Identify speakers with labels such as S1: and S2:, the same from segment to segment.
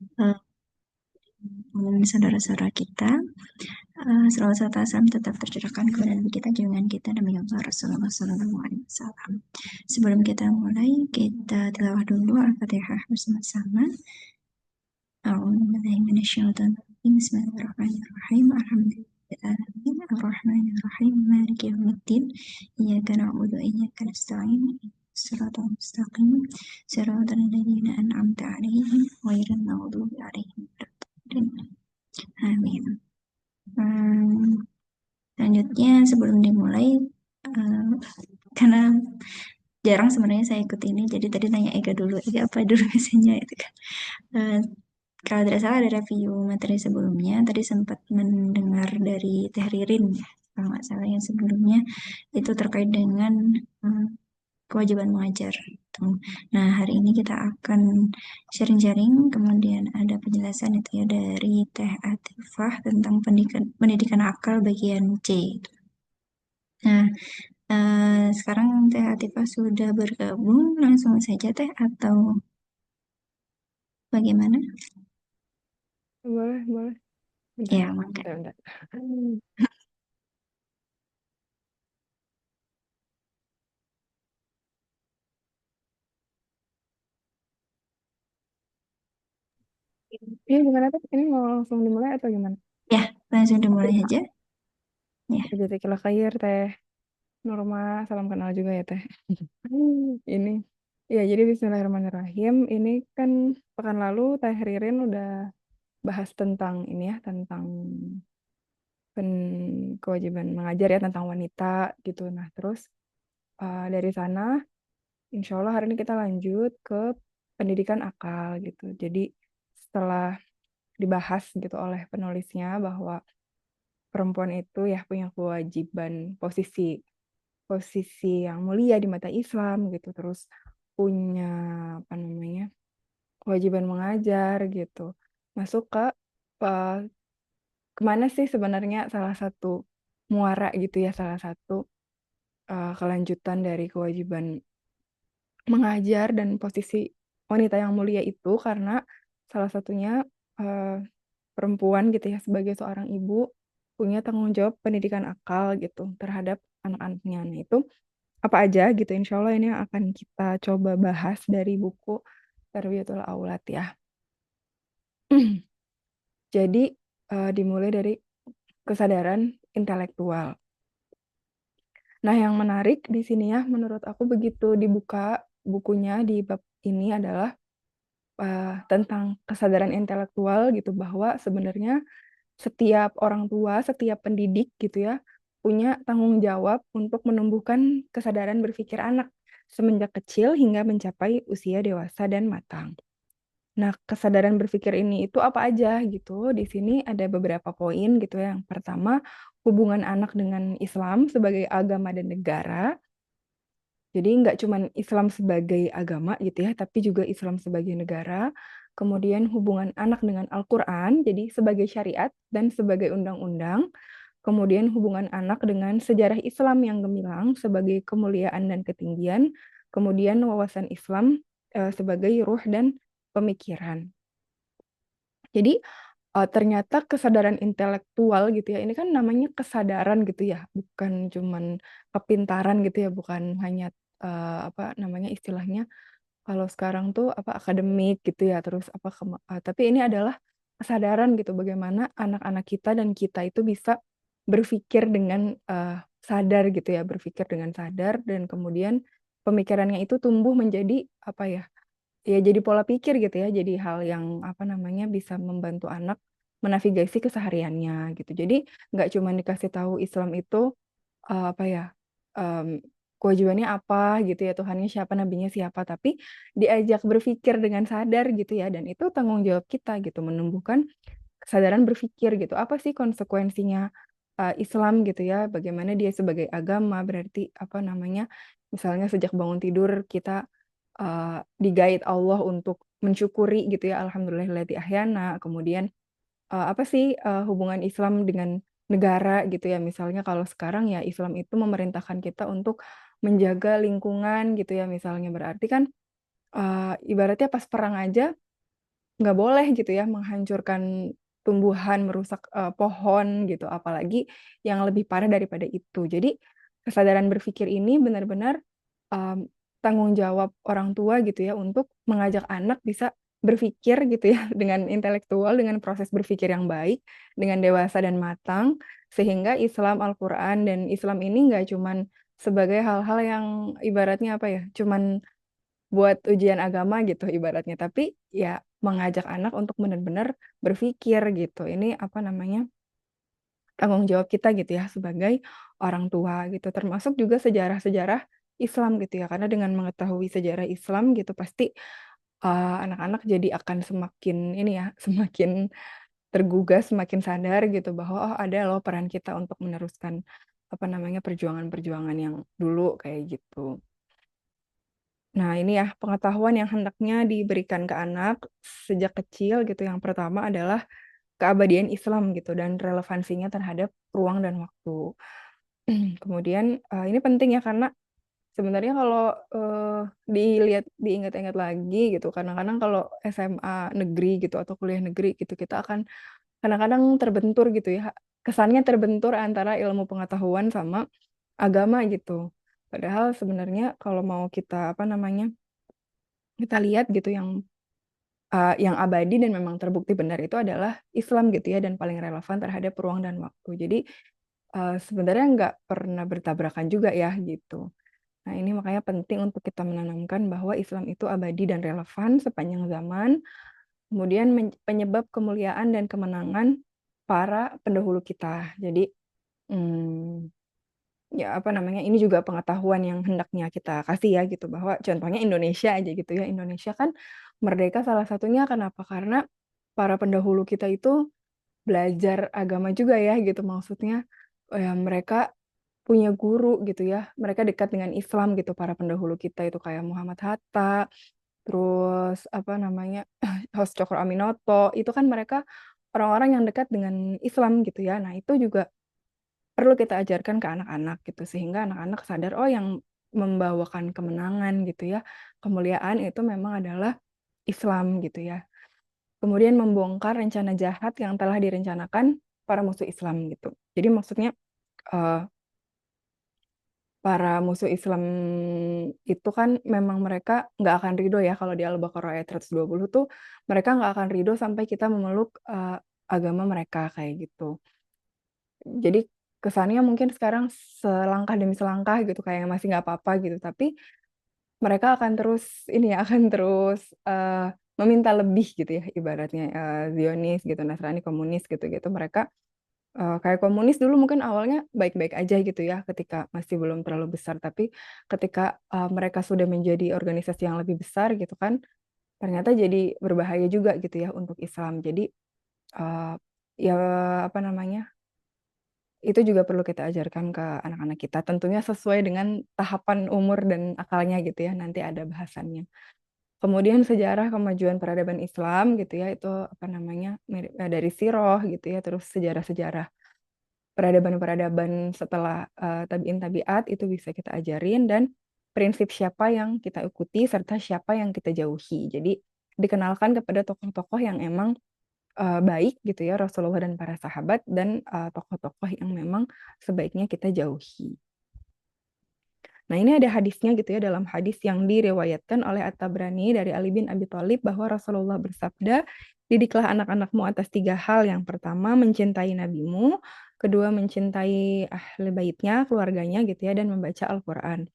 S1: Eh, Saudara-saudara kita, selawat asam tetap tercurahkan kepada Nabi kita, junjungan kita Nabi Muhammad Rasulullah SAW. Sebelum kita mulai, kita tilawah dulu Al-Fatihah bersama-sama. Bismillahirrahmanirrahim. Alhamdulillahirrahmanirrahim. Ar-Rahmanirrahim. Maliki yawmiddin. Iyyaka na'budu wa iyyaka nasta'in. Shiratal mustaqim. Shiratal ladzina an'amta 'alaihim ghairil maghdubi 'alaihim waladdallin. Amin. Selanjutnya sebelum dimulai, karena jarang sebenarnya saya ikut ini, jadi tadi tanya Ega dulu, Ega apa dulu biasanya itu kan. Kalau tidak salah ada review materi sebelumnya, tadi sempat mendengar dari Teh Ririn ya, kalau nggak salah yang sebelumnya itu terkait dengan kewajiban mengajar. Nah, hari ini kita akan sharing-sharing, kemudian ada penjelasan itu ya dari Teh Atifah tentang pendidikan akal bagian C. Nah, sekarang Teh Atifah sudah bergabung, langsung saja Teh atau bagaimana?
S2: Boleh, boleh. Bentar,
S1: Ya, mangga.
S2: bentar. Ini gimana tuh? Ini mau langsung dimulai atau gimana?
S1: Ya, langsung dimulai aja. Ya,
S2: Jazakallah khair, Teh Norma. Salam kenal juga ya, Teh. Ini. Ya, jadi Bismillahirrahmanirrahim. Ini kan pekan lalu Teh Ririn udah bahas tentang ini ya, tentang kewajiban mengajar ya, tentang wanita gitu. Nah, terus dari sana, insya Allah hari ini kita lanjut ke pendidikan akal gitu. Jadi setelah dibahas gitu oleh penulisnya bahwa perempuan itu ya punya kewajiban posisi posisi yang mulia di mata Islam gitu, terus punya apa namanya kewajiban mengajar gitu, masuk ke eh, kemana sih sebenarnya salah satu muara gitu ya, salah satu kelanjutan dari kewajiban mengajar dan posisi wanita yang mulia itu, karena salah satunya eh, perempuan gitu ya sebagai seorang ibu punya tanggung jawab pendidikan akal gitu terhadap anak-anaknya. Nah itu apa aja gitu, insya Allah ini yang akan kita coba bahas dari buku Tarbiyatul Aulad ya. Jadi dimulai dari kesadaran intelektual. Nah yang menarik di sini ya menurut aku begitu dibuka bukunya di bab ini adalah tentang kesadaran intelektual gitu, bahwa sebenarnya setiap orang tua, setiap pendidik gitu ya, punya tanggung jawab untuk menumbuhkan kesadaran berpikir anak semenjak kecil hingga mencapai usia dewasa dan matang. Nah, kesadaran berpikir ini itu apa aja gitu? Di sini ada beberapa poin gitu ya. Yang pertama, hubungan anak dengan Islam sebagai agama dan negara. Jadi nggak cuma Islam sebagai agama gitu ya, tapi juga Islam sebagai negara. Kemudian hubungan anak dengan Al-Quran, jadi sebagai syariat dan sebagai undang-undang. Kemudian hubungan anak dengan sejarah Islam yang gemilang sebagai kemuliaan dan ketinggian. Kemudian wawasan Islam sebagai ruh dan pemikiran. Jadi ternyata kesadaran intelektual gitu ya, ini kan namanya kesadaran gitu ya, bukan cuman kepintaran gitu ya, bukan hanya apa namanya istilahnya kalau sekarang tuh apa akademik gitu ya, terus apa tapi ini adalah kesadaran gitu, bagaimana anak-anak kita dan kita itu bisa berpikir dengan sadar gitu ya, berpikir dengan sadar dan kemudian pemikirannya itu tumbuh menjadi apa ya, ya jadi pola pikir gitu ya, jadi hal yang apa namanya bisa membantu anak menavigasi kesehariannya gitu. Jadi nggak cuma dikasih tahu Islam itu apa ya, em, kewajibannya apa gitu ya, Tuhannya siapa, nabinya siapa, tapi diajak berpikir dengan sadar gitu ya, dan itu tanggung jawab kita gitu menumbuhkan kesadaran berpikir gitu. Apa sih konsekuensinya Islam gitu ya? Bagaimana dia sebagai agama, berarti apa namanya? Misalnya sejak bangun tidur kita di-guide Allah untuk mensyukuri gitu ya, alhamdulillahilladzi ahyana. Kemudian apa sih hubungan Islam dengan negara gitu ya? Misalnya kalau sekarang ya Islam itu memerintahkan kita untuk menjaga lingkungan gitu ya, misalnya berarti kan ibaratnya pas perang aja nggak boleh gitu ya menghancurkan tumbuhan, merusak pohon gitu, apalagi yang lebih parah daripada itu. Jadi kesadaran berpikir ini benar-benar um, tanggung jawab orang tua gitu ya untuk mengajak anak bisa berpikir gitu ya dengan intelektual, dengan proses berpikir yang baik, dengan dewasa dan matang, sehingga Islam, Al-Quran, dan Islam ini nggak cuman sebagai hal-hal yang ibaratnya apa ya, cuman buat ujian agama gitu ibaratnya, tapi ya mengajak anak untuk benar-benar berpikir gitu. Ini apa namanya, tanggung jawab kita gitu ya sebagai orang tua gitu, termasuk juga sejarah-sejarah Islam gitu ya, karena dengan mengetahui sejarah Islam gitu pasti anak-anak jadi akan semakin ini ya, semakin tergugah, semakin sadar gitu bahwa oh ada loh peran kita untuk meneruskan apa namanya perjuangan-perjuangan yang dulu kayak gitu. Nah, ini ya pengetahuan yang hendaknya diberikan ke anak sejak kecil gitu. Yang pertama adalah keabadian Islam gitu dan relevansinya terhadap ruang dan waktu. Kemudian ini penting ya karena sebenarnya kalau dilihat diingat-ingat lagi gitu, kadang-kadang kalau SMA negeri gitu atau kuliah negeri gitu kita akan kadang-kadang terbentur gitu ya. Kesannya terbentur antara ilmu pengetahuan sama agama gitu. Padahal sebenarnya kalau mau kita apa namanya kita lihat gitu yang abadi dan memang terbukti benar itu adalah Islam gitu ya dan paling relevan terhadap ruang dan waktu. Jadi sebenarnya nggak pernah bertabrakan juga ya gitu. Nah ini makanya penting untuk kita menanamkan bahwa Islam itu abadi dan relevan sepanjang zaman. Kemudian penyebab kemuliaan dan kemenangan para pendahulu kita. Jadi hmm, ya apa namanya ini juga pengetahuan yang hendaknya kita kasih ya gitu bahwa contohnya Indonesia aja gitu ya Indonesia kan merdeka salah satunya kenapa karena para pendahulu kita itu belajar agama juga ya gitu maksudnya ya mereka punya guru gitu ya mereka dekat dengan Islam gitu para pendahulu kita itu kayak Muhammad Hatta terus apa namanya Hos Cokro Aminoto itu kan mereka orang-orang yang dekat dengan Islam gitu ya nah itu juga perlu kita ajarkan ke anak-anak gitu sehingga anak-anak sadar oh yang membawakan kemenangan gitu ya kemuliaan itu memang adalah Islam gitu ya kemudian membongkar rencana jahat yang telah direncanakan para musuh Islam gitu jadi maksudnya eh, para musuh Islam itu kan memang mereka nggak akan ridho ya kalau di Al-Baqarah ayat 120 tuh mereka nggak akan ridho sampai kita memeluk agama mereka kayak gitu jadi kesannya mungkin sekarang selangkah demi selangkah gitu kayak masih nggak apa-apa gitu tapi mereka akan terus ini ya akan terus meminta lebih gitu ya ibaratnya Zionis gitu Nasrani komunis gitu gitu mereka kayak komunis dulu mungkin awalnya baik-baik aja gitu ya ketika masih belum terlalu besar tapi ketika mereka sudah menjadi organisasi yang lebih besar gitu kan ternyata jadi berbahaya juga gitu ya untuk Islam jadi uh, ya apa namanya itu juga perlu kita ajarkan ke anak-anak kita tentunya sesuai dengan tahapan umur dan akalnya gitu ya nanti ada bahasannya kemudian sejarah kemajuan peradaban Islam gitu ya itu apa namanya dari Sirah gitu ya terus sejarah-sejarah peradaban-peradaban setelah tabiin tabiat itu bisa kita ajarin dan prinsip siapa yang kita ikuti serta siapa yang kita jauhi jadi dikenalkan kepada tokoh-tokoh yang emang baik gitu ya Rasulullah dan para sahabat dan tokoh-tokoh yang memang sebaiknya kita jauhi. Nah ini ada hadisnya gitu ya dalam hadis yang diriwayatkan oleh At-Tabrani dari Ali bin Abi Thalib bahwa Rasulullah bersabda, didiklah anak-anakmu atas 3 hal. Yang pertama mencintai nabimu, kedua mencintai ahli baitnya, keluarganya gitu ya dan membaca Al-Quran.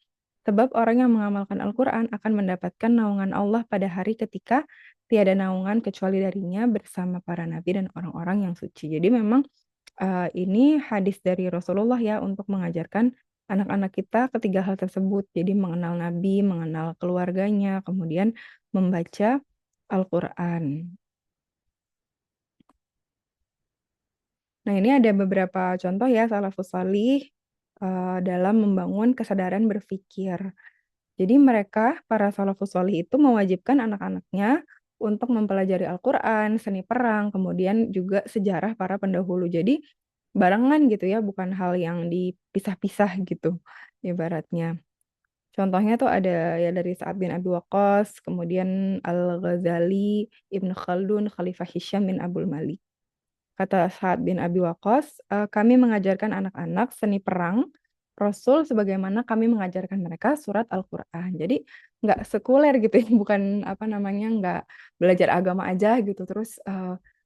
S2: Sebab orang yang mengamalkan Al-Quran akan mendapatkan naungan Allah pada hari ketika tiada naungan kecuali darinya bersama para nabi dan orang-orang yang suci. Jadi memang ini hadis dari Rasulullah ya untuk mengajarkan anak-anak kita ketiga hal tersebut. Jadi mengenal nabi, mengenal keluarganya, kemudian membaca Al-Quran. Nah ini ada beberapa contoh ya salafus salih dalam membangun kesadaran berpikir. Jadi mereka, para salafus sholih itu mewajibkan anak-anaknya untuk mempelajari Al-Quran, seni perang, kemudian juga sejarah para pendahulu. Jadi barengan gitu ya, bukan hal yang dipisah-pisah gitu ibaratnya. Contohnya tuh ada ya dari Sa'ad bin Abi Waqqas, kemudian Al-Ghazali, Ibnu Khaldun, Khalifah Hisham bin Abdul Malik. Kata Sa'ad bin Abi Waqqas, kami mengajarkan anak-anak seni perang Rasul sebagaimana kami mengajarkan mereka surat Al-Quran. Jadi nggak sekuler gitu ya, bukan apa namanya, nggak belajar agama aja gitu, terus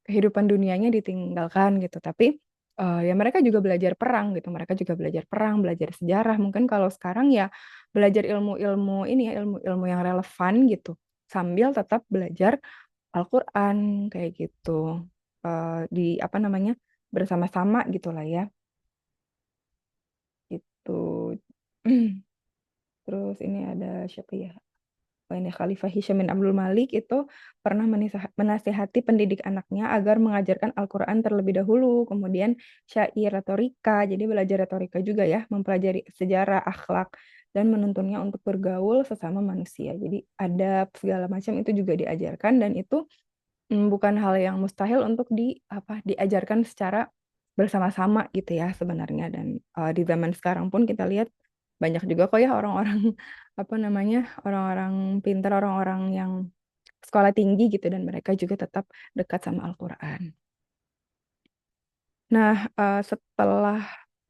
S2: kehidupan dunianya ditinggalkan gitu. Tapi ya mereka juga belajar perang gitu, mereka juga belajar perang, belajar sejarah. Mungkin kalau sekarang ya belajar ilmu-ilmu ini ya, ilmu-ilmu yang relevan gitu, sambil tetap belajar Al-Quran kayak gitu. Di apa namanya, bersama-sama gitulah ya gitu. Terus ini ada siapa ya? Oh, ini Khalifah Hisham bin Abdul Malik itu pernah menasihati pendidik anaknya agar mengajarkan Al-Quran terlebih dahulu, kemudian syair, retorika, jadi belajar retorika juga ya, mempelajari sejarah, akhlak, dan menuntunnya untuk bergaul sesama manusia. Jadi adab segala macam itu juga diajarkan, dan itu bukan hal yang mustahil untuk diajarkan secara bersama-sama gitu ya sebenarnya. Dan di zaman sekarang pun kita lihat banyak juga kok ya orang-orang apa namanya, orang-orang pintar, orang-orang yang sekolah tinggi gitu, dan mereka juga tetap dekat sama Al-Quran. Nah, setelah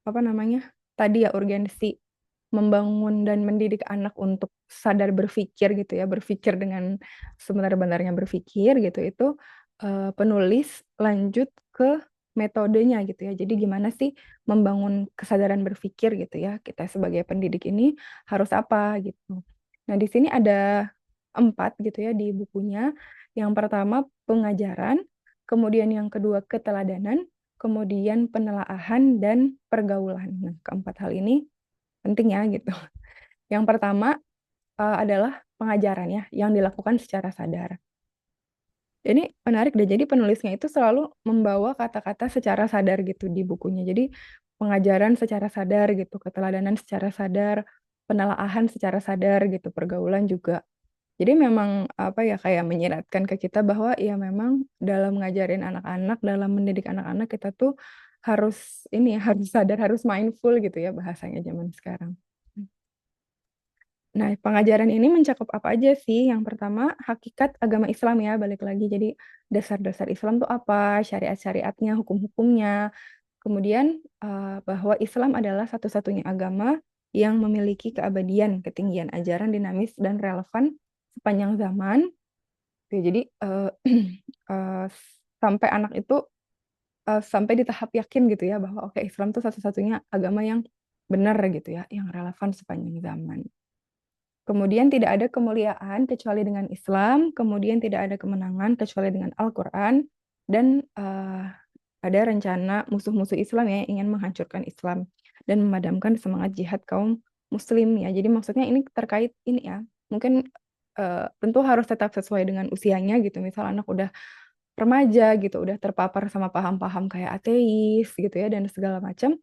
S2: apa namanya tadi ya, urgensi membangun dan mendidik anak untuk sadar berpikir gitu ya, berpikir dengan sebenar-benarnya berpikir gitu, itu penulis lanjut ke metodenya gitu ya. Jadi gimana sih membangun kesadaran berpikir gitu ya, kita sebagai pendidik ini harus apa gitu. Nah, di sini ada 4 gitu ya di bukunya. Yang pertama pengajaran, kemudian yang kedua keteladanan, kemudian penelaahan dan pergaulan. Nah, keempat hal ini penting ya gitu. Yang pertama adalah pengajaran ya, yang dilakukan secara sadar. Ini menarik deh. Jadi penulisnya itu selalu membawa kata-kata secara sadar gitu di bukunya. Jadi pengajaran secara sadar gitu, keteladanan secara sadar, penelaahan secara sadar gitu, pergaulan juga. Jadi memang apa ya, kayak menyiratkan ke kita bahwa ya memang dalam ngajarin anak-anak, dalam mendidik anak-anak, kita tuh harus ini ya, harus sadar, harus mindful gitu ya bahasanya zaman sekarang. Nah, pengajaran ini mencakup apa aja sih? Yang pertama, hakikat agama Islam ya, balik lagi. Jadi, dasar-dasar Islam tuh apa, syariat-syariatnya, hukum-hukumnya. Kemudian, bahwa Islam adalah satu-satunya agama yang memiliki keabadian, ketinggian ajaran, dinamis, dan relevan sepanjang zaman. Oke, jadi, eh, sampai anak itu sampai di tahap yakin gitu ya, bahwa oke, Islam tuh satu-satunya agama yang benar gitu ya, yang relevan sepanjang zaman. Kemudian tidak ada kemuliaan kecuali dengan Islam, kemudian tidak ada kemenangan kecuali dengan Al-Quran, dan ada rencana musuh-musuh Islam ya yang ingin menghancurkan Islam dan memadamkan semangat jihad kaum Muslim ya. Jadi maksudnya ini terkait ini ya, mungkin tentu harus tetap sesuai dengan usianya gitu. Misal anak udah remaja gitu, udah terpapar sama paham-paham kayak ateis gitu ya dan segala macam,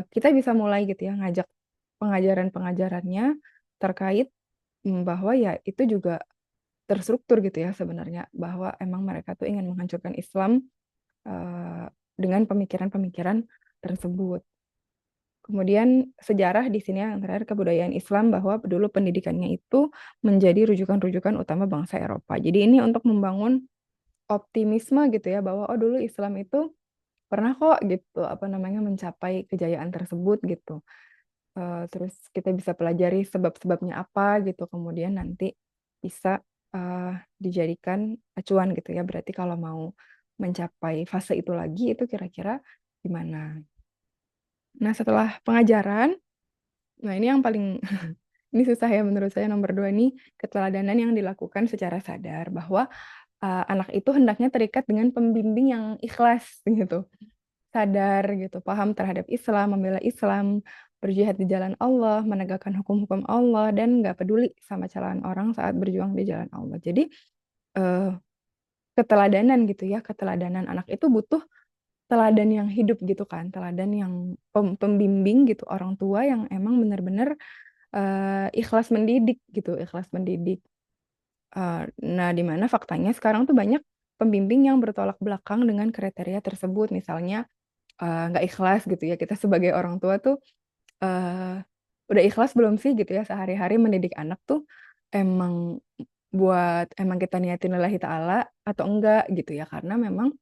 S2: kita bisa mulai gitu ya ngajak pengajaran-pengajarannya terkait bahwa ya itu juga terstruktur gitu ya sebenarnya, bahwa emang mereka tuh ingin menghancurkan Islam dengan pemikiran-pemikiran tersebut. Kemudian sejarah di sini yang terakhir kebudayaan Islam, bahwa dulu pendidikannya itu menjadi rujukan-rujukan utama bangsa Eropa. Jadi ini untuk membangun optimisme gitu ya, bahwa oh dulu Islam itu pernah kok gitu apa namanya mencapai kejayaan tersebut gitu. Terus kita bisa pelajari sebab-sebabnya apa gitu, kemudian nanti bisa dijadikan acuan gitu ya. Berarti kalau mau mencapai fase itu lagi, itu kira-kira gimana. Nah, setelah pengajaran, nah ini yang paling ini susah ya menurut saya, nomor 2 nih, keteladanan yang dilakukan secara sadar, bahwa anak itu hendaknya terikat dengan pembimbing yang ikhlas gitu, sadar gitu, paham terhadap Islam, membela Islam, berjihad di jalan Allah, menegakkan hukum-hukum Allah, dan nggak peduli sama celahan orang saat berjuang di jalan Allah. Jadi eh, keteladanan gitu ya, keteladanan anak itu butuh teladan yang hidup gitu kan, teladan yang pembimbing gitu, orang tua yang emang benar-benar ikhlas mendidik gitu, ikhlas mendidik. Nah, di mana faktanya sekarang tuh banyak pembimbing yang bertolak belakang dengan kriteria tersebut, misalnya nggak ikhlas gitu ya, kita sebagai orang tua tuh udah ikhlas belum sih gitu ya sehari-hari mendidik anak tuh emang emang kita niatin lillahi ta'ala atau enggak gitu ya, karena memang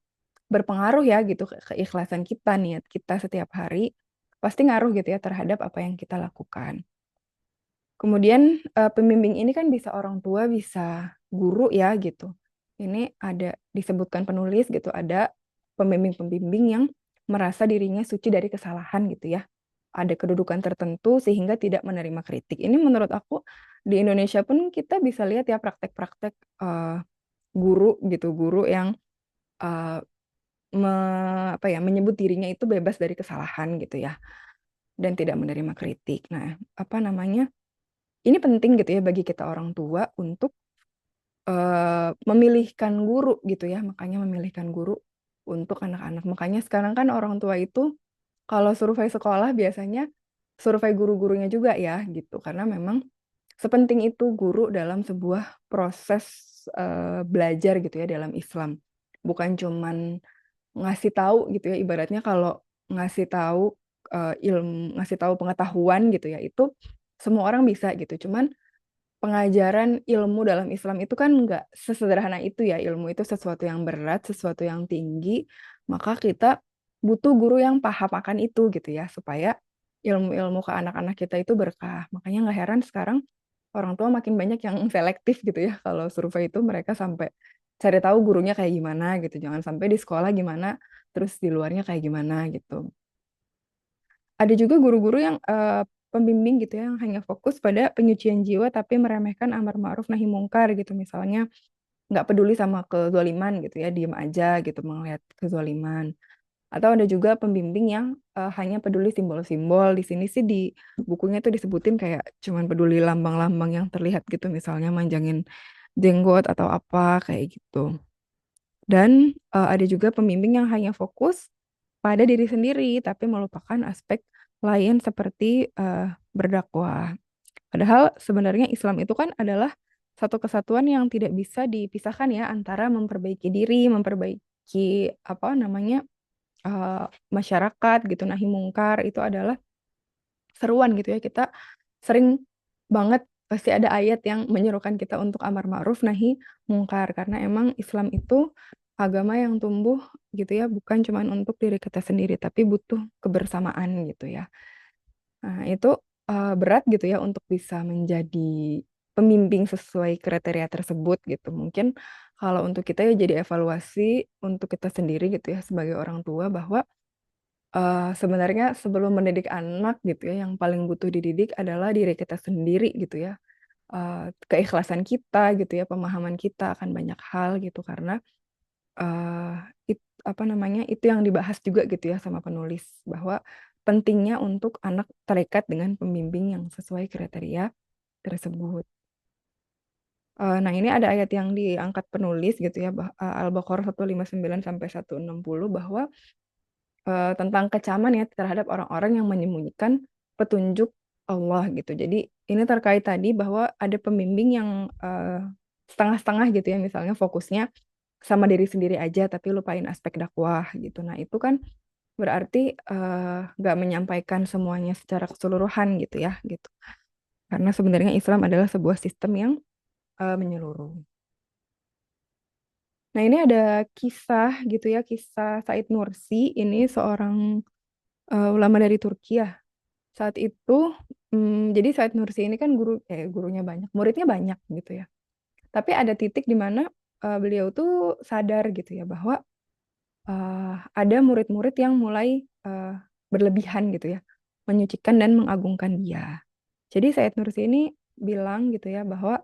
S2: berpengaruh ya gitu keikhlasan kita, niat kita setiap hari pasti ngaruh gitu ya terhadap apa yang kita lakukan. Kemudian pembimbing ini kan bisa orang tua, bisa guru ya gitu. Ini ada disebutkan penulis gitu, ada pembimbing-pembimbing yang merasa dirinya suci dari kesalahan gitu ya. Ada kedudukan tertentu sehingga tidak menerima kritik. Ini menurut aku di Indonesia pun kita bisa lihat ya praktek-praktek guru gitu, guru yang eh, menyebut dirinya itu bebas dari kesalahan gitu ya dan tidak menerima kritik. Nah, apa namanya? Ini penting gitu ya bagi kita orang tua untuk memilihkan guru gitu ya, makanya memilihkan guru untuk anak-anak. Makanya sekarang kan orang tua itu kalau survei sekolah biasanya survei guru-gurunya juga ya gitu, karena memang sepenting itu guru dalam sebuah proses belajar gitu ya dalam Islam. Bukan cuman ngasih tahu gitu ya, ibaratnya kalau ngasih tahu ngasih tahu pengetahuan gitu ya, itu semua orang bisa gitu. Cuman pengajaran ilmu dalam Islam itu kan nggak sesederhana itu ya. Ilmu itu sesuatu yang berat, sesuatu yang tinggi. Maka kita butuh guru yang paham akan itu gitu ya, supaya ilmu-ilmu ke anak-anak kita itu berkah. Makanya nggak heran sekarang orang tua makin banyak yang selektif gitu ya. Kalau survei itu mereka sampai cari tahu gurunya kayak gimana gitu. Jangan sampai di sekolah gimana, terus di luarnya kayak gimana gitu. Ada juga guru-guru yang pembimbing gitu ya, yang hanya fokus pada penyucian jiwa tapi meremehkan amar ma'ruf nahi mungkar gitu. Misalnya nggak peduli sama kezaliman gitu ya, diem aja gitu melihat kezaliman. Atau ada juga pembimbing yang hanya peduli simbol-simbol. Di sini sih di bukunya tuh disebutin kayak cuman peduli lambang-lambang yang terlihat gitu, misalnya manjangin jenggot atau apa kayak gitu. Dan ada juga pembimbing yang hanya fokus pada diri sendiri, tapi melupakan aspek lain seperti berdakwah. Padahal sebenarnya Islam itu kan adalah satu kesatuan yang tidak bisa dipisahkan ya antara memperbaiki diri, memperbaiki apa namanya masyarakat gitu, nahi mungkar itu adalah seruan gitu ya. Kita sering banget pasti ada ayat yang menyerukan kita untuk amar ma'ruf nahi mungkar, karena emang Islam itu agama yang tumbuh gitu ya, bukan cuma untuk diri kita sendiri tapi butuh kebersamaan gitu ya. Nah, itu berat gitu ya untuk bisa menjadi pembimbing sesuai kriteria tersebut gitu. Mungkin kalau untuk kita ya jadi evaluasi untuk kita sendiri gitu ya sebagai orang tua, bahwa sebenarnya sebelum mendidik anak gitu ya, yang paling butuh dididik adalah diri kita sendiri gitu ya. Keikhlasan kita gitu ya, pemahaman kita akan banyak hal gitu, karena eh apa namanya itu yang dibahas juga gitu ya sama penulis, bahwa pentingnya untuk anak terikat dengan pembimbing yang sesuai kriteria tersebut. Nah, ini ada ayat yang diangkat penulis gitu ya, Al-Baqarah 159 sampai 160, bahwa tentang kecaman ya terhadap orang-orang yang menyembunyikan petunjuk Allah gitu. Jadi ini terkait tadi bahwa ada pembimbing yang setengah-setengah gitu ya, misalnya fokusnya sama diri sendiri aja tapi lupain aspek dakwah gitu. Nah, itu kan berarti nggak menyampaikan semuanya secara keseluruhan gitu ya gitu. Karena sebenarnya Islam adalah sebuah sistem yang menyeluruh. Nah, ini ada kisah gitu ya, kisah Said Nursi. Ini seorang ulama dari Turki ya. Saat itu, jadi Said Nursi ini kan gurunya banyak, muridnya banyak gitu ya. Tapi ada titik di mana beliau tuh sadar gitu ya bahwa ada murid-murid yang mulai berlebihan gitu ya, menyucikan dan mengagungkan dia. Jadi Said Nursi ini bilang gitu ya bahwa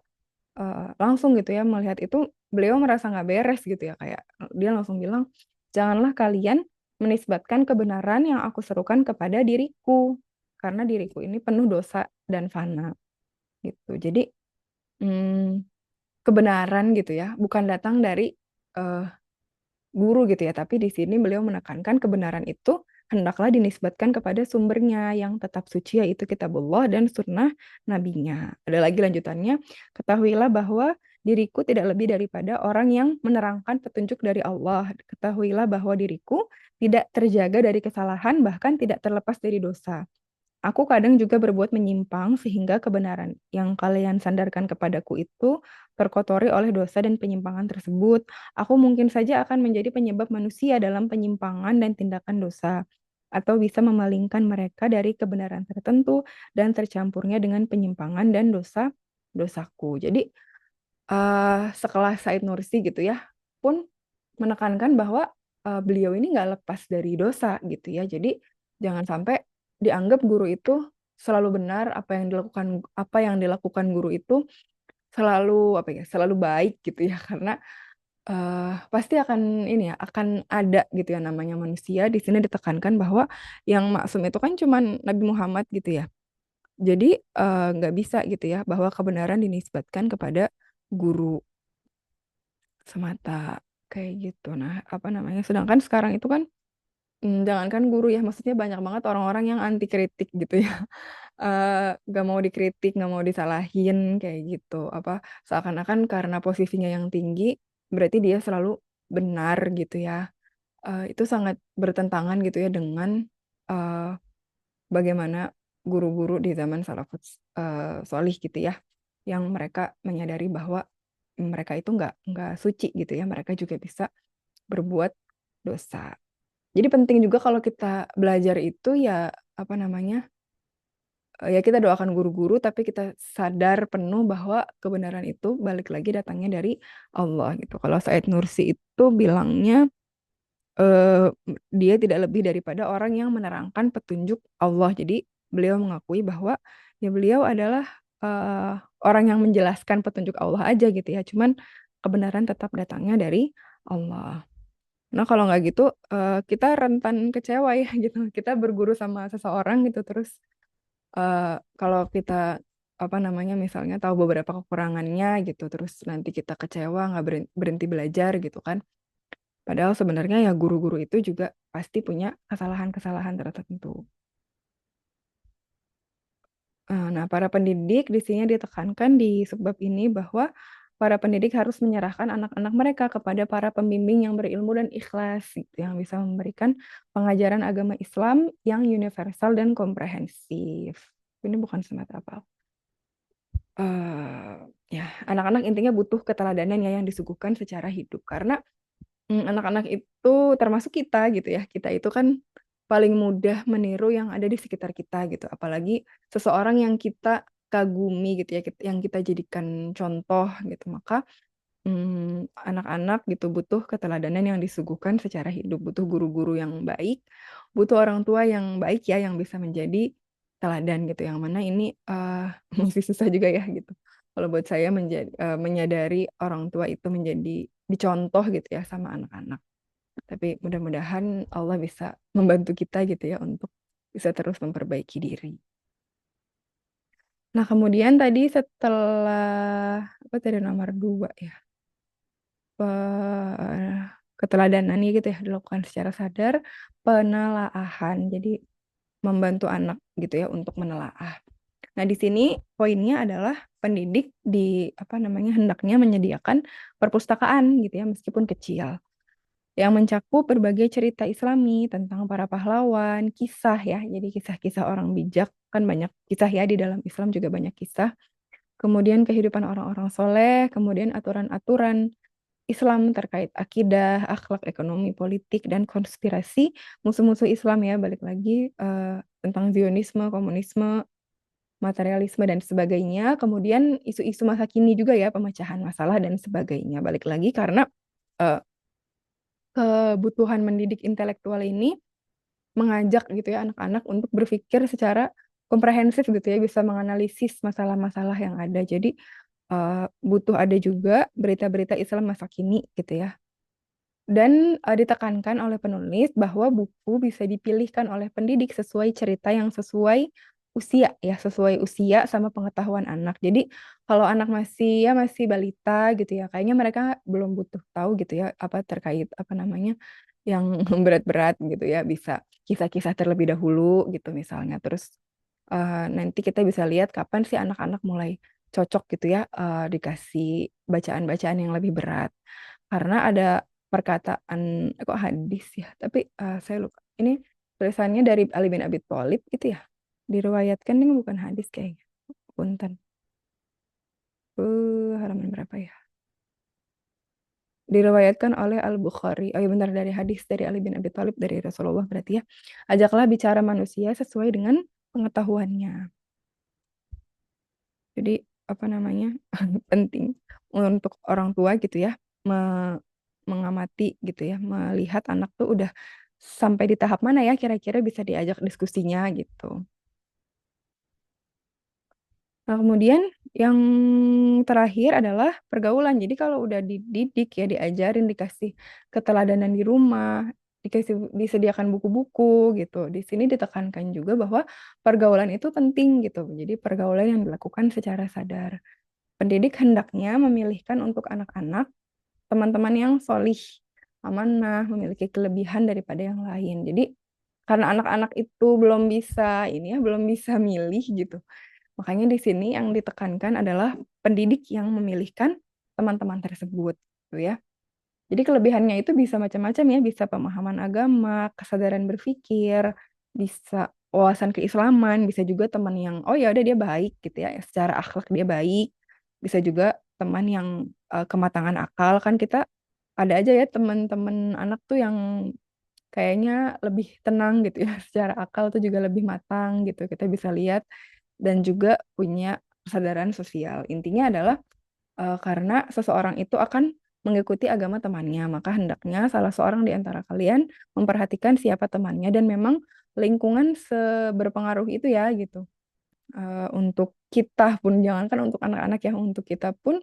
S2: langsung gitu ya melihat itu, beliau merasa nggak beres gitu ya, kayak dia langsung bilang, janganlah kalian menisbatkan kebenaran yang aku serukan kepada diriku, karena diriku ini penuh dosa dan fana gitu. Jadi mm, kebenaran gitu ya bukan datang dari eh, guru gitu ya, tapi di sini beliau menekankan kebenaran itu hendaklah dinisbatkan kepada sumbernya yang tetap suci, yaitu kitabullah dan sunnah nabinya. Ada lagi lanjutannya, ketahuilah bahwa diriku tidak lebih daripada orang yang menerangkan petunjuk dari Allah. Ketahuilah bahwa diriku tidak terjaga dari kesalahan, bahkan tidak terlepas dari dosa. Aku kadang juga berbuat menyimpang sehingga kebenaran yang kalian sandarkan kepadaku itu terkotori oleh dosa dan penyimpangan tersebut. Aku mungkin saja akan menjadi penyebab manusia dalam penyimpangan dan tindakan dosa, atau bisa memalingkan mereka dari kebenaran tertentu dan tercampurnya dengan penyimpangan dan dosa-dosaku. Jadi sekelas Said Nursi gitu ya, pun menekankan bahwa beliau ini nggak lepas dari dosa gitu ya. Jadi jangan sampai dianggap guru itu selalu benar, apa yang dilakukan guru itu selalu apa ya, selalu baik gitu ya, karena pasti akan ini ya, akan ada gitu ya namanya manusia. Di sini ditekankan bahwa yang maksum itu kan cuman Nabi Muhammad gitu ya. Jadi nggak bisa gitu ya bahwa kebenaran dinisbatkan kepada guru semata kayak gitu. Nah, apa namanya? Sedangkan sekarang itu kan jangankan guru ya, maksudnya banyak banget orang-orang yang anti kritik gitu ya. Gak mau dikritik, gak mau disalahin kayak gitu. Apa seakan-akan karena posisinya yang tinggi, berarti dia selalu benar gitu ya. Itu sangat bertentangan gitu ya dengan eh, bagaimana guru-guru di zaman salafus solih gitu ya, yang mereka menyadari bahwa mereka itu nggak suci gitu ya, mereka juga bisa berbuat dosa. Jadi penting juga kalau kita belajar itu ya apa namanya, ya kita doakan guru-guru, tapi kita sadar penuh bahwa kebenaran itu balik lagi datangnya dari Allah gitu. Kalau Said Nursi itu bilangnya eh, dia tidak lebih daripada orang yang menerangkan petunjuk Allah. Jadi beliau mengakui bahwa ya beliau adalah orang yang menjelaskan petunjuk Allah aja gitu ya. Cuman kebenaran tetap datangnya dari Allah. Nah, kalau nggak gitu, kita rentan kecewa ya gitu. Kita berguru sama seseorang gitu, terus kalau kita apa namanya misalnya tahu beberapa kekurangannya gitu, terus nanti kita kecewa nggak berhenti belajar gitu kan. Padahal sebenarnya ya guru-guru itu juga pasti punya kesalahan-kesalahan tertentu. Nah, para pendidik di sini ditekankan di sebab ini bahwa para pendidik harus menyerahkan anak-anak mereka kepada para pembimbing yang berilmu dan ikhlas, gitu, yang bisa memberikan pengajaran agama Islam yang universal dan komprehensif. Ini bukan semata apa. eh ya, anak-anak intinya butuh keteladanan ya yang disuguhkan secara hidup, karena anak-anak itu termasuk kita gitu ya. Kita itu kan paling mudah meniru yang ada di sekitar kita gitu. Apalagi seseorang yang kita kagumi gitu ya, yang kita jadikan contoh gitu. Maka anak-anak gitu butuh keteladanan yang disuguhkan secara hidup, butuh guru-guru yang baik, butuh orang tua yang baik ya, yang bisa menjadi teladan gitu. Yang mana ini masih susah juga ya gitu. Kalau buat saya menyadari orang tua itu menjadi dicontoh gitu ya sama anak-anak. Tapi mudah-mudahan Allah bisa membantu kita gitu ya untuk bisa terus memperbaiki diri. Nah, kemudian tadi setelah apa tadi nomor 2 ya, keteladanan ya gitu ya dilakukan secara sadar, penelaahan. Jadi membantu anak gitu ya untuk menelaah. Nah, di sini poinnya adalah pendidik apa namanya hendaknya menyediakan perpustakaan gitu ya meskipun kecil, yang mencakup berbagai cerita Islami tentang para pahlawan, kisah ya. Jadi kisah-kisah orang bijak, kan banyak kisah ya di dalam Islam, juga banyak kisah. Kemudian kehidupan orang-orang soleh, kemudian aturan-aturan Islam terkait akidah, akhlak, ekonomi, politik, dan konspirasi musuh-musuh Islam ya. Balik lagi tentang Zionisme, komunisme, materialisme, dan sebagainya. Kemudian isu-isu masa kini juga ya, pemecahan masalah dan sebagainya. Balik lagi karena eh, kebutuhan mendidik intelektual ini mengajak gitu ya anak-anak untuk berpikir secara komprehensif gitu ya, bisa menganalisis masalah-masalah yang ada. Jadi butuh ada juga berita-berita Islam masa kini gitu ya. Dan ditekankan oleh penulis bahwa buku bisa dipilihkan oleh pendidik sesuai cerita yang sesuai usia ya, sesuai usia sama pengetahuan anak. Jadi kalau anak masih balita gitu ya, kayaknya mereka belum butuh tahu gitu ya apa terkait apa namanya yang berat-berat gitu ya, bisa kisah-kisah terlebih dahulu gitu misalnya. Terus nanti kita bisa lihat kapan sih anak-anak mulai cocok gitu ya dikasih bacaan-bacaan yang lebih berat. Karena ada perkataan kok hadis ya, tapi saya lupa. Ini tulisannya dari Ali bin Abi Thalib gitu ya. Diriwayatkan ini bukan hadis kayaknya. Punten. Halaman berapa ya? Diriwayatkan oleh Al-Bukhari. Oh iya bentar, dari hadis dari Ali bin Abi Thalib dari Rasulullah berarti ya. Ajaklah bicara manusia sesuai dengan pengetahuannya. Jadi apa namanya? Penting untuk orang tua gitu ya, mengamati gitu ya, melihat anak tuh udah sampai di tahap mana ya kira-kira bisa diajak diskusinya gitu. Nah, kemudian yang terakhir adalah pergaulan. Jadi kalau udah dididik ya, diajarin, dikasih keteladanan di rumah, disediakan buku-buku gitu. Di sini ditekankan juga bahwa pergaulan itu penting gitu. Jadi pergaulan yang dilakukan secara sadar. Pendidik hendaknya memilihkan untuk anak-anak teman-teman yang solih, amanah, memiliki kelebihan daripada yang lain. Jadi karena anak-anak itu belum bisa ini ya, belum bisa milih gitu. Makanya di sini yang ditekankan adalah pendidik yang memilihkan teman-teman tersebut, gitu ya. Jadi kelebihannya itu bisa macam-macam ya, bisa pemahaman agama, kesadaran berpikir, bisa wawasan keislaman, bisa juga teman yang oh ya udah dia baik gitu ya, secara akhlak dia baik. Bisa juga teman yang kematangan akal, kan kita ada aja ya teman-teman anak tuh yang kayaknya lebih tenang gitu ya, secara akal tuh juga lebih matang gitu. Kita bisa lihat dan juga punya kesadaran sosial. Intinya adalah karena seseorang itu akan mengikuti agama temannya, maka hendaknya salah seorang di antara kalian memperhatikan siapa temannya dan memang lingkungan seberpengaruh itu ya gitu. Untuk kita pun jangankan untuk anak-anak ya, untuk kita pun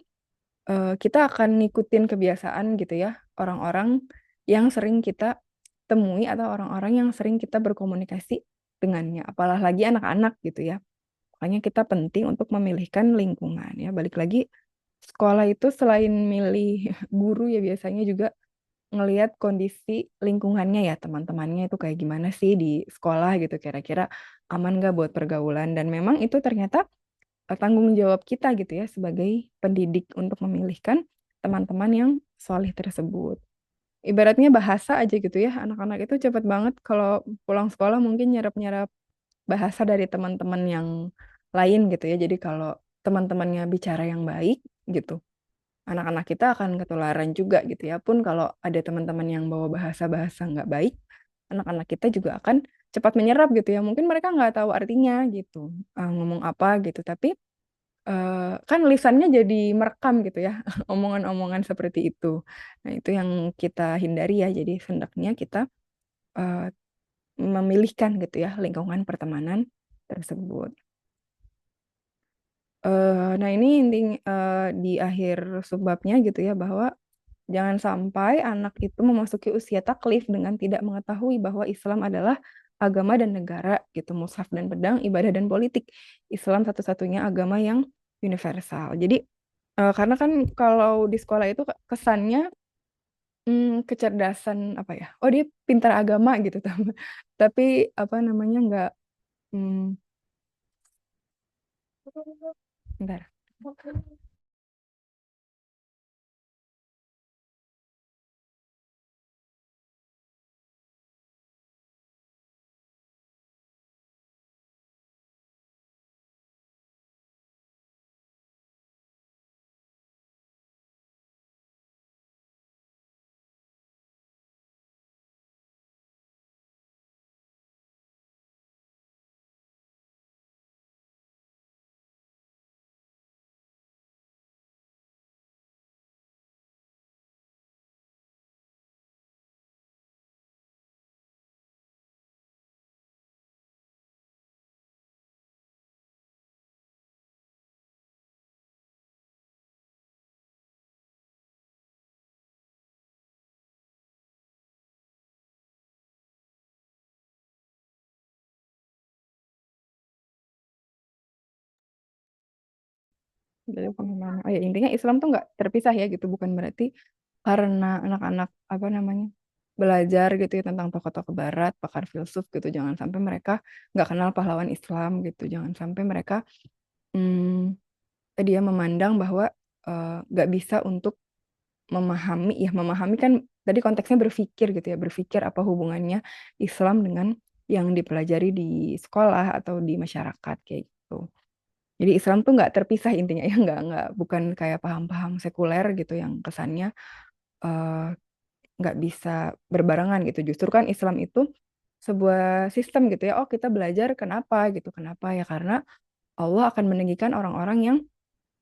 S2: kita akan ngikutin kebiasaan gitu ya orang-orang yang sering kita temui atau orang-orang yang sering kita berkomunikasi dengannya, apalagi anak-anak gitu ya. Makanya kita penting untuk memilihkan lingkungan ya. Balik lagi, sekolah itu selain milih guru ya biasanya juga ngelihat kondisi lingkungannya ya, teman-temannya itu kayak gimana sih di sekolah gitu, kira-kira aman gak buat pergaulan. Dan memang itu ternyata tanggung jawab kita gitu ya sebagai pendidik untuk memilihkan teman-teman yang solih tersebut. Ibaratnya bahasa aja gitu ya, anak-anak itu cepet banget kalau pulang sekolah mungkin nyerap-nyerap bahasa dari teman-teman yang lain gitu ya. Jadi kalau teman-temannya bicara yang baik gitu, anak-anak kita akan ketularan juga gitu ya. Pun kalau ada teman-teman yang bawa bahasa-bahasa nggak baik, anak-anak kita juga akan cepat menyerap gitu ya. Mungkin mereka nggak tahu artinya gitu, ngomong apa gitu. Tapi kan lisannya jadi merekam gitu ya, omongan-omongan seperti itu. Nah itu yang kita hindari ya. Jadi hendaknya kita eh, memilihkan gitu ya lingkungan pertemanan tersebut. Nah ini di akhir subbabnya gitu ya, bahwa jangan sampai anak itu memasuki usia taklif dengan tidak mengetahui bahwa Islam adalah agama dan negara gitu, mushaf dan pedang, ibadah dan politik. Islam satu-satunya agama yang universal. Jadi karena kan kalau di sekolah itu kesannya kecerdasan apa ya? Oh dia pintar agama gitu, tapi apa namanya nggak. hmm, Bentar. Dari pemahaman. Oh ya intinya Islam tuh nggak terpisah ya gitu, bukan berarti karena anak-anak apa namanya belajar gitu ya tentang tokoh-tokoh Barat, pakar filsuf gitu, jangan sampai mereka nggak kenal pahlawan Islam gitu, jangan sampai mereka hmm, dia memandang bahwa nggak bisa untuk memahami kan tadi konteksnya berpikir gitu ya, berpikir apa hubungannya Islam dengan yang dipelajari di sekolah atau di masyarakat kayak gitu. Jadi Islam tuh nggak terpisah intinya ya, nggak bukan kayak paham-paham sekuler gitu yang kesannya eh, nggak bisa berbarengan gitu. Justru kan Islam itu sebuah sistem gitu ya. Oh kita belajar kenapa gitu, kenapa ya karena Allah akan meninggikan orang-orang yang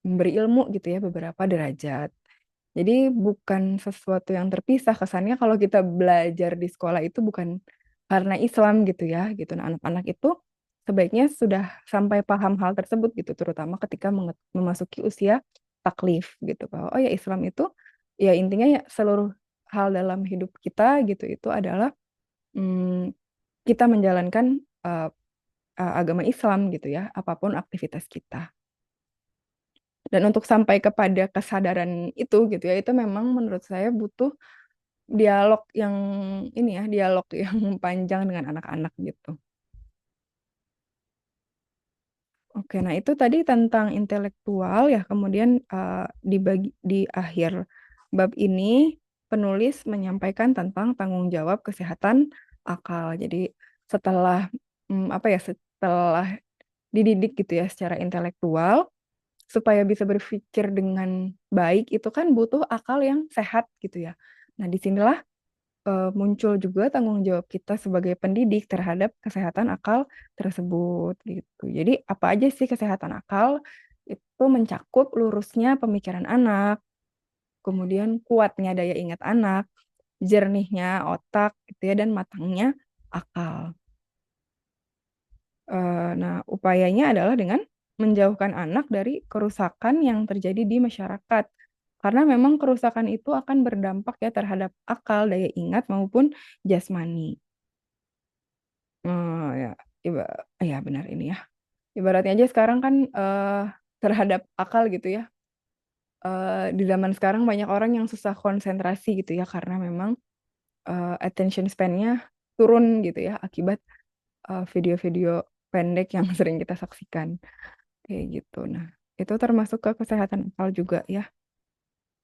S2: memberi ilmu gitu ya beberapa derajat. Jadi bukan sesuatu yang terpisah kesannya kalau kita belajar di sekolah itu bukan karena Islam gitu ya gitu. Nah, anak-anak itu sebaiknya sudah sampai paham hal tersebut gitu terutama ketika memasuki usia taklif gitu bahwa oh ya Islam itu ya intinya ya seluruh hal dalam hidup kita gitu itu adalah hmm, kita menjalankan uh, agama Islam gitu ya apapun aktivitas kita. Dan untuk sampai kepada kesadaran itu gitu ya, itu memang menurut saya butuh dialog yang ini ya, dialog yang panjang dengan anak-anak gitu. Oke, nah itu tadi tentang intelektual ya. Kemudian di akhir bab ini penulis menyampaikan tentang tanggung jawab kesehatan akal. Jadi setelah apa ya, setelah dididik gitu ya secara intelektual supaya bisa berpikir dengan baik itu kan butuh akal yang sehat gitu ya. Nah, disinilah muncul juga tanggung jawab kita sebagai pendidik terhadap kesehatan akal tersebut gitu. Jadi apa aja sih kesehatan akal? Itu mencakup lurusnya pemikiran anak, kemudian kuatnya daya ingat anak, jernihnya otak gitu ya dan matangnya akal. Nah, upayanya adalah dengan menjauhkan anak dari kerusakan yang terjadi di masyarakat. Karena memang kerusakan itu akan berdampak ya terhadap akal, daya ingat maupun jasmani. Ya, ya benar ini ya. Ibaratnya aja sekarang kan terhadap akal gitu ya. Di zaman sekarang banyak orang yang susah konsentrasi gitu ya karena memang attention span-nya turun gitu ya akibat video-video pendek yang sering kita saksikan. Kayak gitu. Nah, itu termasuk ke kesehatan akal juga ya.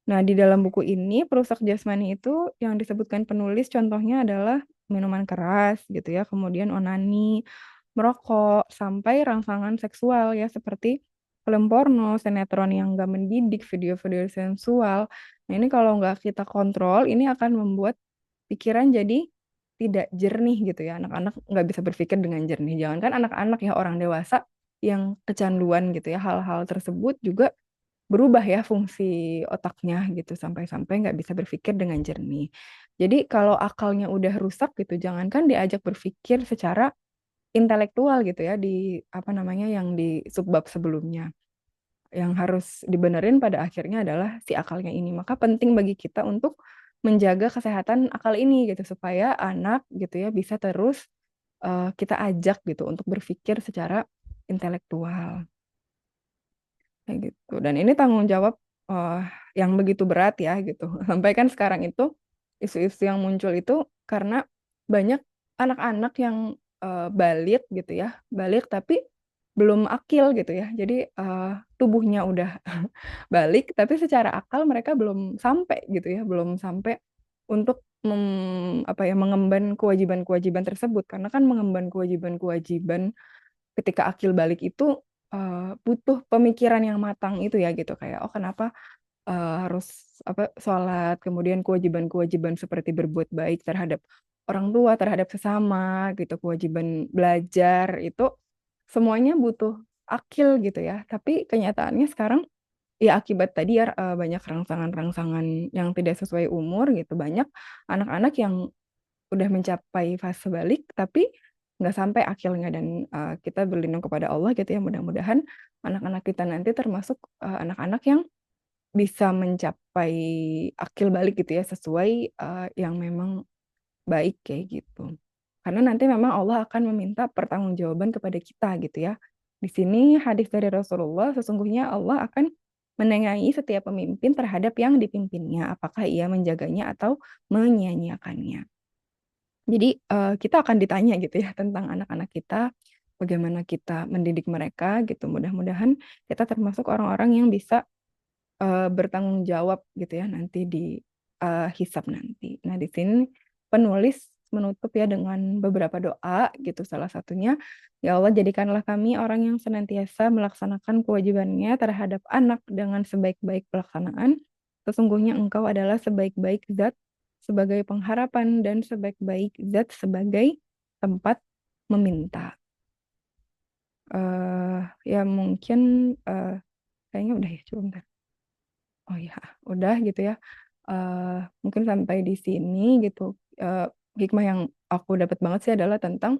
S2: Nah, di dalam buku ini, perusak jasmani itu yang disebutkan penulis contohnya adalah minuman keras gitu ya, kemudian onani, merokok, sampai rangsangan seksual ya, seperti film porno, sinetron yang nggak mendidik, video-video sensual. Nah, ini kalau nggak kita kontrol, ini akan membuat pikiran jadi tidak jernih gitu ya. Anak-anak nggak bisa berpikir dengan jernih. Jangankan anak-anak ya, orang dewasa yang kecanduan gitu ya, hal-hal tersebut juga berubah ya fungsi otaknya gitu sampai-sampai nggak bisa berpikir dengan jernih. Jadi kalau akalnya udah rusak gitu, jangankan diajak berpikir secara intelektual gitu ya di apa namanya yang di subbab sebelumnya. Yang harus dibenerin pada akhirnya adalah si akalnya ini. Maka penting bagi kita untuk menjaga kesehatan akal ini gitu supaya anak gitu ya bisa terus kita ajak gitu untuk berpikir secara intelektual. Kayak gitu. Dan ini tanggung jawab eh, yang begitu berat ya gitu. Sampai kan sekarang itu isu-isu yang muncul itu karena banyak anak-anak yang balik gitu ya, balik tapi belum akil gitu ya. Jadi tubuhnya udah balik, tapi secara akal mereka belum sampai gitu ya, belum sampai untuk mengemban kewajiban-kewajiban tersebut. Karena kan mengemban kewajiban-kewajiban ketika akil balik itu butuh pemikiran yang matang itu ya gitu kayak oh kenapa harus sholat kemudian kewajiban-kewajiban seperti berbuat baik terhadap orang tua terhadap sesama gitu kewajiban belajar itu semuanya butuh akil gitu ya tapi kenyataannya sekarang ya akibat tadi ya banyak rangsangan-rangsangan yang tidak sesuai umur gitu banyak anak-anak yang udah mencapai fase balik tapi nggak sampai akhirnya dan kita berlindung kepada Allah gitu ya mudah-mudahan anak-anak kita nanti termasuk anak-anak yang bisa mencapai akil balik gitu ya sesuai yang memang baik kayak gitu karena nanti memang Allah akan meminta pertanggungjawaban kepada kita gitu ya di sini hadis dari Rasulullah sesungguhnya Allah akan menengahi setiap pemimpin terhadap yang dipimpinnya apakah ia menjaganya atau menyia-nyiakannya. Jadi kita akan ditanya gitu ya tentang anak-anak kita, bagaimana kita mendidik mereka gitu. Mudah-mudahan kita termasuk orang-orang yang bisa bertanggung jawab gitu ya nanti di hisab nanti. Nah di sini penulis menutup ya dengan beberapa doa gitu. Salah satunya, ya Allah jadikanlah kami orang yang senantiasa melaksanakan kewajibannya terhadap anak dengan sebaik-baik pelaksanaan. Sesungguhnya Engkau adalah sebaik-baik zat sebagai pengharapan dan sebaik-baik zat sebagai tempat meminta. Ya mungkin eh, kayaknya udah ya, coba bentar. Oh ya, udah gitu ya. Mungkin sampai di sini gitu. Eh, Hikmah yang aku dapat banget sih adalah tentang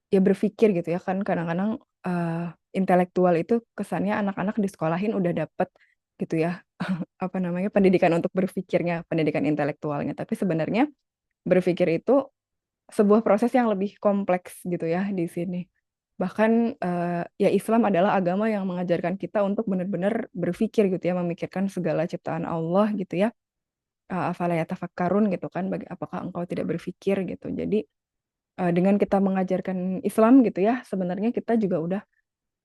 S2: ya berpikir gitu ya kan kadang-kadang eh, intelektual itu kesannya anak-anak di sekolahin udah dapet gitu ya apa namanya pendidikan untuk berpikirnya, pendidikan intelektualnya. Tapi sebenarnya berpikir itu sebuah proses yang lebih kompleks gitu ya di sini. Bahkan ya Islam adalah agama yang mengajarkan kita untuk benar-benar berpikir gitu ya, memikirkan segala ciptaan Allah gitu ya. Afala yatafakkarun gitu kan, apakah engkau tidak berpikir gitu. Jadi dengan kita mengajarkan Islam gitu ya, sebenarnya kita juga udah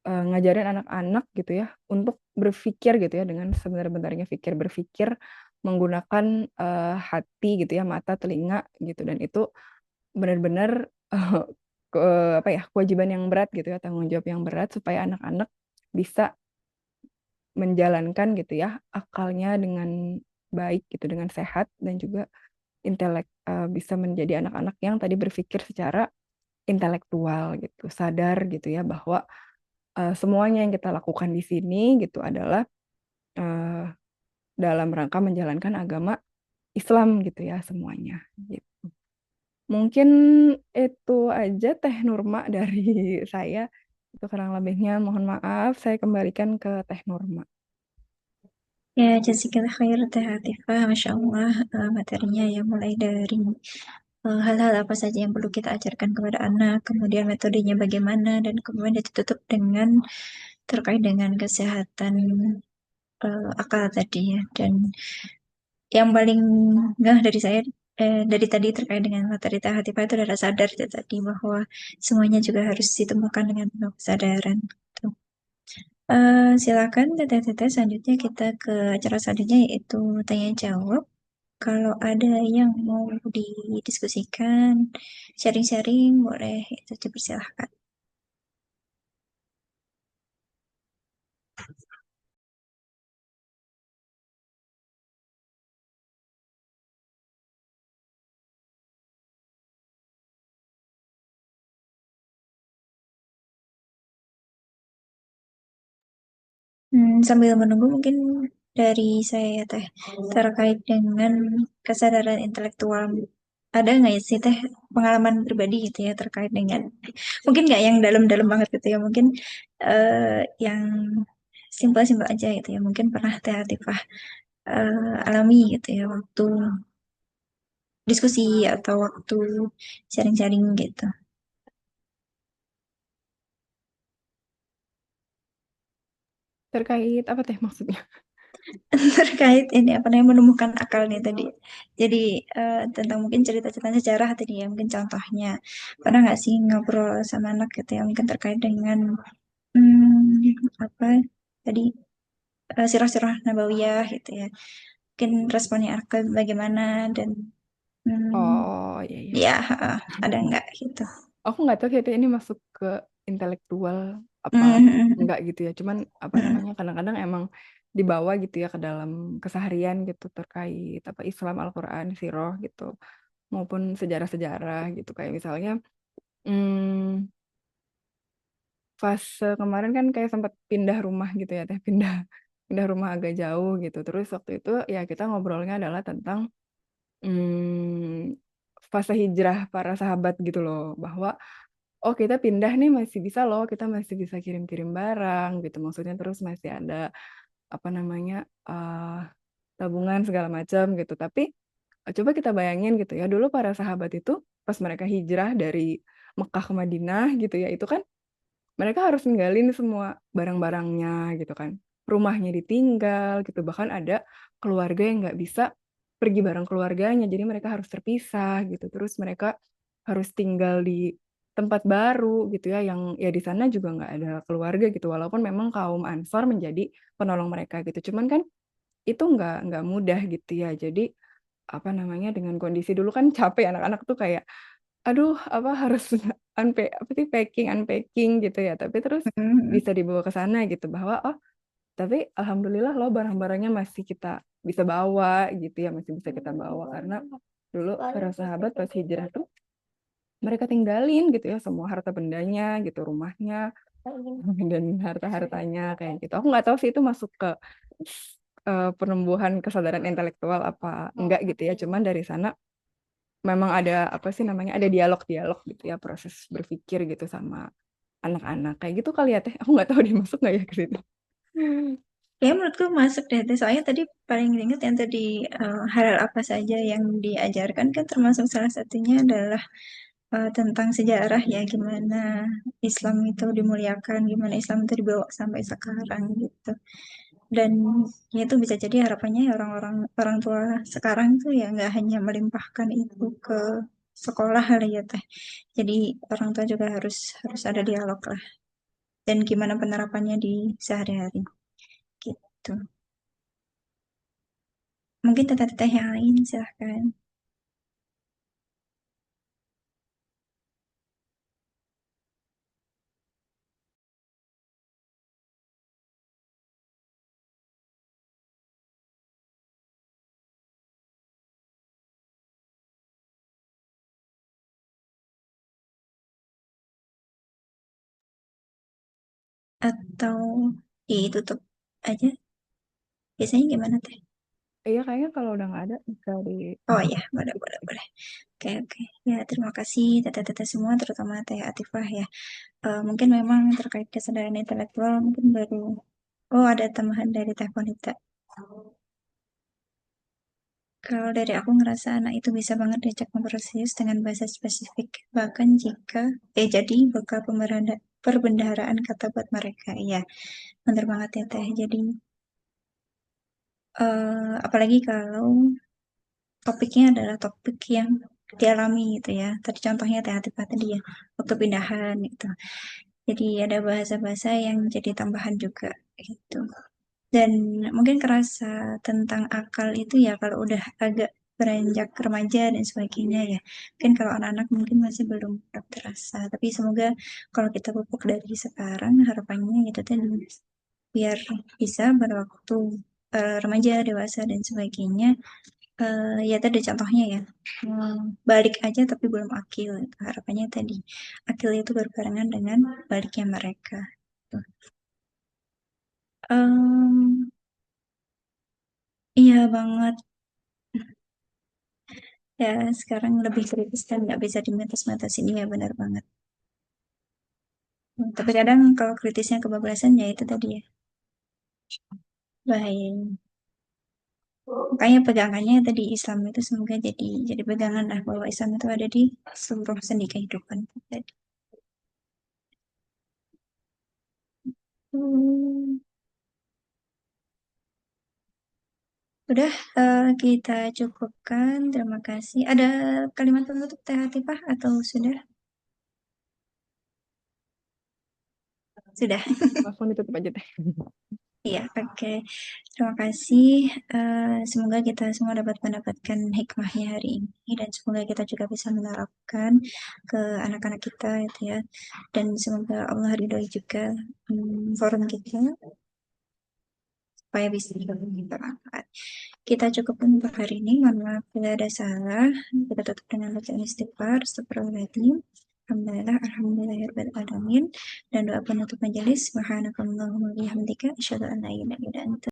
S2: ngajarin anak-anak gitu ya untuk berpikir gitu ya dengan sebenar-benarnya berpikir menggunakan hati gitu ya, mata, telinga gitu dan itu benar-benar eh, apa ya kewajiban yang berat gitu ya, tanggung jawab yang berat supaya anak-anak bisa menjalankan gitu ya akalnya dengan baik gitu dengan sehat dan juga bisa menjadi anak-anak yang tadi berpikir secara intelektual gitu, sadar gitu ya bahwa semuanya yang kita lakukan di sini gitu adalah eh, dalam rangka menjalankan agama Islam gitu ya semuanya. Gitu. Mungkin itu aja Teh Nurma dari saya. Itu kurang lebihnya mohon maaf, saya kembalikan ke Teh Nurma.
S1: Ya, jazakallah khair Teh Atifah. Masya Allah, materinya ya mulai dari hal-hal apa saja yang perlu kita ajarkan kepada anak, kemudian metodenya bagaimana, dan kemudian ditutup dengan terkait dengan kesehatan akal tadi ya. Dan yang paling ngeh dari saya dari tadi terkait dengan materi Tahatifah itu adalah sadar ya tadi bahwa semuanya juga harus ditemukan dengan penuh kesadaran. Tuh. Silakan teteh-teteh selanjutnya kita ke acara selanjutnya yaitu tanya jawab. Kalau ada yang mau didiskusikan, sharing-sharing, boleh itu dipersilahkan. Sambil menunggu mungkin dari saya ya Teh, terkait dengan kesadaran intelektual. Ada nggak ya sih Teh pengalaman pribadi gitu ya terkait dengan, mungkin nggak yang dalam-dalam banget gitu ya, mungkin yang simpel-simpel aja gitu ya. Mungkin pernah Teh Atifah alami gitu ya waktu diskusi atau waktu sharing-sharing gitu.
S2: Terkait apa Teh maksudnya?
S1: Terkait ini apa namanya menumbuhkan akal nih tadi. Jadi tentang mungkin cerita-cerita sejarah tadi ya, mungkin contohnya pernah nggak sih ngobrol sama anak gitu ya, mungkin terkait dengan apa tadi sirah-sirah nabawiyah gitu ya. Mungkin responnya anak bagaimana dan
S2: Oh iya iya.
S1: ya ada nggak gitu.
S2: Aku nggak tahu kita ini masuk ke intelektual apa
S1: Hmm,
S2: enggak gitu ya. Cuman apa
S1: hmm,
S2: namanya kadang-kadang emang dibawa gitu ya ke dalam keseharian gitu terkait apa Islam, Al-Quran, Sirah gitu maupun sejarah-sejarah gitu kayak misalnya hmm, fase kemarin kan kayak sempat pindah rumah gitu ya Teh pindah pindah rumah agak jauh gitu. Terus waktu itu ya kita ngobrolnya adalah tentang fase hijrah para sahabat gitu loh bahwa oh kita pindah nih masih bisa loh, kita masih bisa kirim-kirim barang gitu. Maksudnya terus masih ada apa namanya tabungan segala macam gitu. Tapi coba kita bayangin gitu ya, dulu para sahabat itu pas mereka hijrah dari Mekah ke Madinah gitu ya, itu kan mereka harus ninggalin semua barang-barangnya gitu kan. Rumahnya ditinggal gitu, bahkan ada keluarga yang nggak bisa pergi bareng keluarganya, jadi mereka harus terpisah gitu. Terus mereka harus tinggal di tempat baru gitu ya, yang ya di sana juga nggak ada keluarga gitu. Walaupun memang kaum Ansor menjadi penolong mereka gitu, cuman kan itu nggak mudah gitu ya. Jadi apa namanya, dengan kondisi dulu kan capek anak-anak tuh kayak, aduh apa harus apa sih, packing, unpacking gitu ya, tapi terus
S1: Mm-mm.
S2: bisa dibawa ke sana gitu bahwa, oh tapi alhamdulillah loh barang-barangnya masih kita bisa bawa gitu ya, masih bisa kita bawa karena dulu para sahabat pas hijrah tuh mereka tinggalin gitu ya semua harta bendanya gitu, rumahnya dan harta-hartanya kayak gitu. Aku nggak tahu sih itu masuk ke penumbuhan kesadaran intelektual apa enggak gitu ya. Cuman dari sana memang ada apa sih namanya, ada dialog-dialog gitu ya, proses berpikir gitu sama anak-anak kayak gitu kali ya Teh. Aku nggak tahu dia masuk nggak ya ke situ.
S1: Ya menurutku masuk deh. Soalnya tadi paling ingat yang tadi hal apa saja yang diajarkan kan termasuk salah satunya adalah tentang sejarah ya gimana Islam itu dimuliakan, gimana Islam itu dibawa sampai sekarang gitu. Dan ya itu bisa jadi harapannya ya orang-orang orang tua sekarang tuh ya nggak hanya melimpahkan itu ke sekolah kali ya teh. Jadi orang tua juga harus harus ada dialog lah. Dan gimana penerapannya di sehari-hari gitu. Mungkin teteh-teteh yang lain silahkan. Atau ditutup aja. Biasanya gimana teh?
S2: Iya kayaknya kalau udah nggak ada bisa di.
S1: Oh ya, boleh, boleh, boleh. Oke, oke. Ya, terima kasih teteh-teteh semua, terutama Teh Atifah ya. Mungkin memang terkait kesadaran intelektual, mungkin baru, oh ada tambahan dari Teh Bonita. Kalau dari aku ngerasa anak itu bisa banget diajak ngobrol serius dengan bahasa spesifik. Bahkan jika, jadi bekal perbendaharaan kata buat mereka. Iya, bener banget ya Teh. Jadi, apalagi kalau topiknya adalah topik yang dialami gitu ya. Tadi contohnya Teh Atifah tadi ya, waktu pindahan gitu. Jadi ada bahasa-bahasa yang jadi tambahan juga gitu. Dan mungkin kerasa tentang akal itu ya kalau udah agak beranjak remaja dan sebagainya ya. Mungkin kalau anak-anak mungkin masih belum terasa. Tapi semoga kalau kita pupuk dari sekarang harapannya gitu kan biar bisa pada waktu remaja, dewasa dan sebagainya. Ya tadi contohnya ya, balik aja tapi belum akil. Harapannya tadi akil itu berbarengan dengan baliknya mereka. Tuh. Em, iya banget. Ya sekarang lebih kritis kan nggak bisa dimetas-metasin. Iya benar banget. Tapi kadang kalau kritisnya kebablasan ya itu tadi ya bahaya. Makanya pegangannya tadi Islam itu semoga jadi pegangan lah bahwa Islam itu ada di seluruh sendi kehidupan. Tadi. Hmm. Udah kita cukupkan. Terima kasih. Ada kalimat penutup Teh Hatifah atau sudah? Sudah.
S2: Langsung ditutup aja Teh.
S1: Iya, oke. Terima kasih. Semoga kita semua dapat mendapatkan hikmahnya hari ini dan semoga kita juga bisa menerapkan ke anak-anak kita gitu ya. Dan semoga Allah ridhoi juga forum kita supaya bisa bermanfaat. Kita cukupkan untuk hari ini. Mohon maaf bila ada salah. Kita tutup dengan bacaan istighfar. Astagfirullahaladzim. Alhamdulillah, alhamdulillahirabbil alamin. Dan doa penutup majelis. Subhanakallahumma bihamdika asyhadu an la ilaha illa anta